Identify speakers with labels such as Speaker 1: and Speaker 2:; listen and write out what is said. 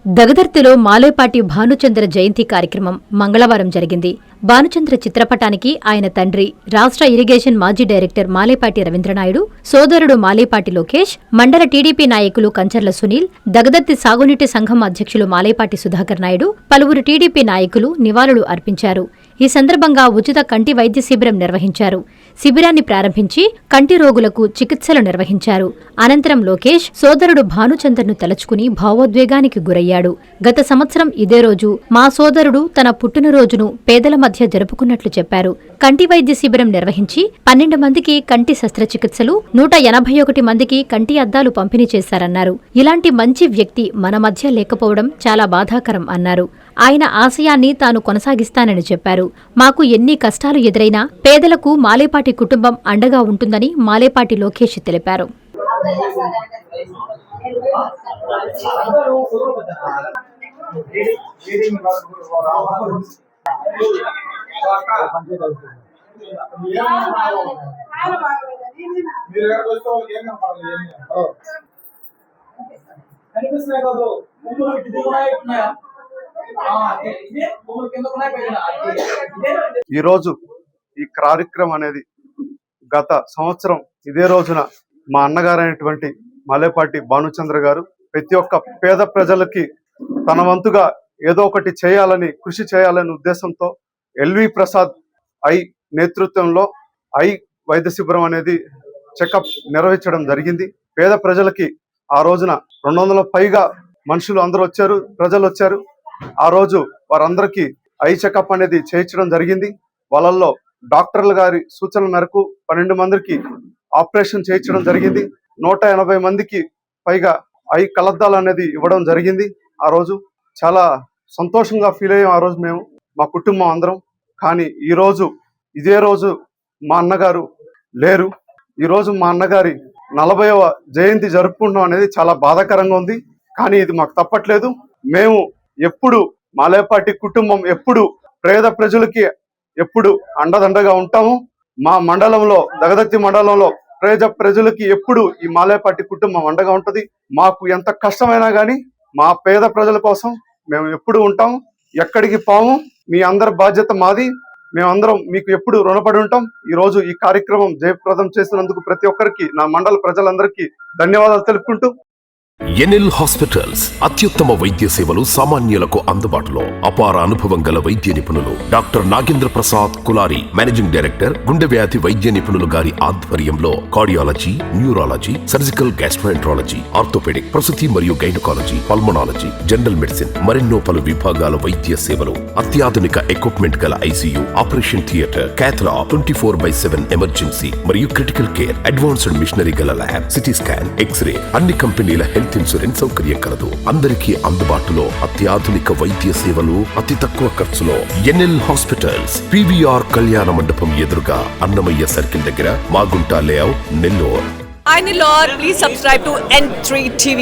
Speaker 1: దగదర్తిలో మాలేపాటి భానుచంద్ర జయంతి కార్యక్రమం మంగళవారం జరిగింది. భానుచంద్ర చిత్రపటానికి ఆయన తండ్రి, రాష్ట్ర ఇరిగేషన్ మాజీ డైరెక్టర్ మాలేపాటి రవీంద్రనాయుడు, సోదరుడు మాలేపాటి లోకేష్, మండల టీడీపీ నాయకులు కంచర్ల సునీల్, దగదర్తి సాగునీటి సంఘం అధ్యక్షులు మాలేపాటి సుధాకర్ నాయుడు, పలువురు టీడీపీ నాయకులు నివాళులు అర్పించారు. ఈ సందర్భంగా ఉచిత కంటి వైద్య శిబిరం నిర్వహించారు. శిబిరాన్ని ప్రారంభించి కంటి రోగులకు చికిత్సలు నిర్వహించారు. అనంతరం లోకేష్ సోదరుడు భానుచందర్ను తలుచుకుని భావోద్వేగానికి గురయ్యాడు. గత సంవత్సరం ఇదే రోజు మా సోదరుడు తన పుట్టినరోజును పేదల మధ్య జరుపుకున్నట్లు చెప్పారు. కంటి వైద్య శిబిరం నిర్వహించి 12 మందికి కంటి శస్త్రచికిత్సలు, 181 మందికి కంటి అద్దాలు పంపిణీ చేశారన్నారు. ఇలాంటి మంచి వ్యక్తి మన మధ్య లేకపోవడం చాలా బాధాకరం అన్నారు. ఆయన ఆశయాన్ని తాను కొనసాగిస్తానని చెప్పారు. మాకు ఎన్ని కష్టాలు ఎదురైనా పేదలకు మాలేపాటి కుటుంబం అండగా ఉంటుందని మాలేపాటి లోకేష్ తెలిపారు.
Speaker 2: ఈరోజు ఈ కార్యక్రమం అనేది గత సంవత్సరం ఇదే రోజున మా అన్నగారైనటువంటి మాలేపాటి భానుచంద్ర గారు ప్రతి ఒక్క పేద ప్రజలకి తన వంతుగా ఏదో ఒకటి చేయాలని, కృషి చేయాలనే ఉద్దేశంతో ఎల్వి ప్రసాద్ ఐ నేతృత్వంలో ఐ వైద్య శిబిరం అనేది చెకప్ నిర్వహించడం జరిగింది. పేద ప్రజలకి ఆ రోజున 200 పైగా మనుషులు అందరూ వచ్చారు, ప్రజలు వచ్చారు. ఆ రోజు వారందరికీ ఐ చెకప్ అనేది చేయించడం జరిగింది. వాళ్ళల్లో డాక్టర్ల గారి సూచనల మేరకు 12 మందికి ఆపరేషన్ చేయించడం జరిగింది. 180 మందికి పైగా ఐ కలద్దాలు అనేది ఇవ్వడం జరిగింది. ఆ రోజు చాలా సంతోషంగా ఫీల్ అయ్యాం. ఆ రోజు మేము, మా కుటుంబం అందరం. కానీ ఈరోజు ఇదే రోజు మా అన్నగారు లేరు. ఈరోజు మా అన్నగారి 40వ జయంతి జరుపుకుంటాం అనేది చాలా బాధాకరంగా ఉంది. కానీ ఇది మాకు తప్పట్లేదు. మేము ఎప్పుడు మాలేపాటి కుటుంబం ఎప్పుడు పేద ప్రజలకి ఎప్పుడు అండదండగా ఉంటాము. మా మండలంలో, దగదర్తి మండలంలో పేద ప్రజలకి ఎప్పుడు ఈ మాలేపాటి కుటుంబం అండగా ఉంటది. మాకు ఎంత కష్టమైనా కానీ మా పేద ప్రజల కోసం మేము ఎప్పుడు ఉంటాము, ఎక్కడికి పోము. మీ అందరి బాధ్యత మాది. మేమందరం మీకు ఎప్పుడు రుణపడి ఉంటాం. ఈ రోజు ఈ కార్యక్రమం జయప్రదం చేసినందుకు ప్రతి ఒక్కరికి, నా మండల ప్రజలందరికీ ధన్యవాదాలు తెలుపుకుంటూ,
Speaker 3: ఎన్ఎల్ హాస్పిటల్స్ అత్యుత్తమ వైద్య సేవలు సామాన్యులకు అందుబాటులో. అపార అనుభవం గల వైద్య నిపుణులు doctor Nagendra Prasad Kulari, managing director, గుండె వ్యాధి వైద్య నిపుణులు గారి ఆధ్వర్యంలో cardiology, neurology, surgical gastroenterology, orthopaedic, ప్రసూతి మరియు గైనకాలజీ, పల్మనాలజీ, జనరల్ మెడిసిన్, మరెన్నో పలు విభాగాల వైద్య సేవలు. అత్యాధునిక ఎక్విప్మెంట్ గల ICU, operation theatre, cath lab, 24/7 emergency మరియు క్రిటికల్ కేర్, అడ్వాన్స్డ్ మిషనరీ గల ల్యాబ్, సిటీ స్కాన్, ఎక్స్రే, అన్ని కంపెనీల హెల్త్ ఇన్సూరెన్స్ సౌకర్యం కలదు. అందరికీ అందుబాటులో అత్యాధునిక వైద్య సేవలు అతి తక్కువ ఖర్చులో. ఎన్ఎల్ హాస్పిటల్స్, పివిఆర్ కళ్యాణ మండపం ఎదురుగా, అన్నమయ్య సర్కిల్ దగ్గర, Magunta layout, Nellore.
Speaker 4: Hi Nellore, please subscribe to N3 TV.